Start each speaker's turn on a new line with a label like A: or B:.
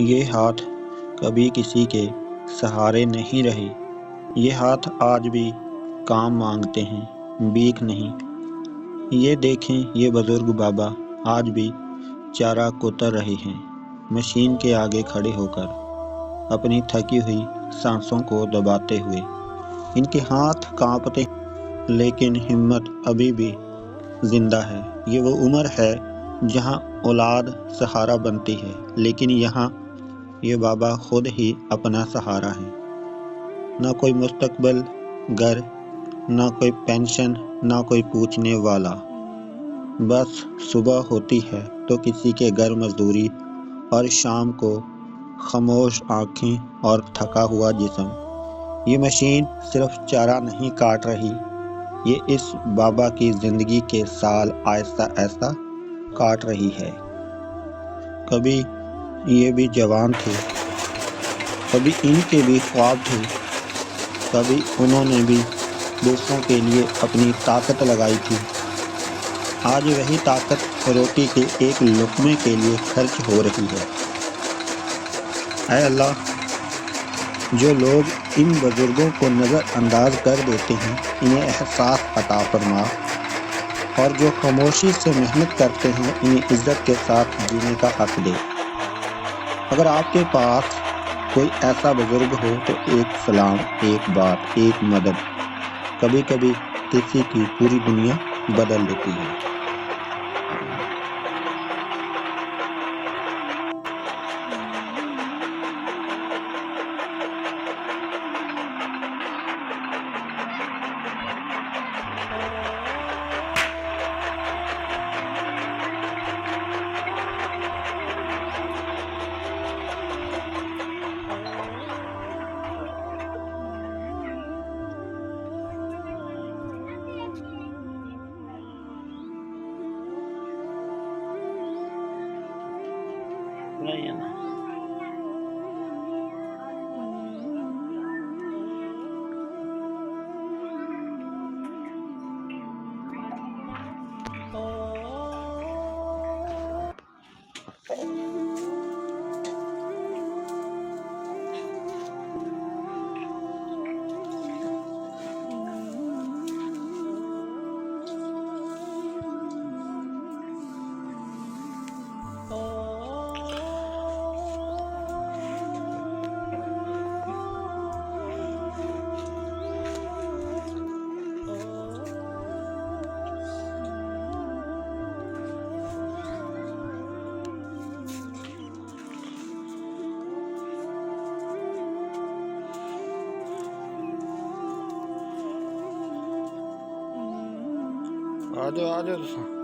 A: یہ ہاتھ کبھی کسی کے سہارے نہیں رہے، یہ ہاتھ آج بھی کام مانگتے ہیں، بھیک نہیں۔ یہ دیکھیں یہ بزرگ بابا آج بھی چارہ کوتر رہے ہیں، مشین کے آگے کھڑے ہو کر اپنی تھکی ہوئی سانسوں کو دباتے ہوئے۔ ان کے ہاتھ کانپتے ہیں لیکن ہمت ابھی بھی زندہ ہے۔ یہ وہ عمر ہے جہاں اولاد سہارا بنتی ہے، لیکن یہاں یہ بابا خود ہی اپنا سہارا ہے۔ نہ کوئی مستقبل گھر، نہ کوئی پینشن، نہ کوئی پوچھنے والا۔ بس صبح ہوتی ہے تو کسی کے گھر مزدوری، اور شام کو خاموش آنکھیں اور تھکا ہوا جسم۔ یہ مشین صرف چارہ نہیں کاٹ رہی، یہ اس بابا کی زندگی کے سال آہستہ آہستہ کاٹ رہی ہے۔ کبھی یہ بھی جوان تھے، کبھی ان کے بھی خواب تھے، کبھی انہوں نے بھی دوسروں کے لیے اپنی طاقت لگائی تھی۔ آج وہی طاقت روٹی کے ایک لقمے کے لیے خرچ ہو رہی ہے۔ اے اللہ، جو لوگ ان بزرگوں کو نظر انداز کر دیتے ہیں انہیں احساس عطا فرما، اور جو خاموشی سے محنت کرتے ہیں انہیں عزت کے ساتھ جینے کا حق دے۔ اگر آپ کے پاس کوئی ایسا بزرگ ہو تو ایک سلام، ایک بات، ایک مدد کبھی کبھی کسی کی پوری دنیا بدل دیتی ہے۔ آ جاؤ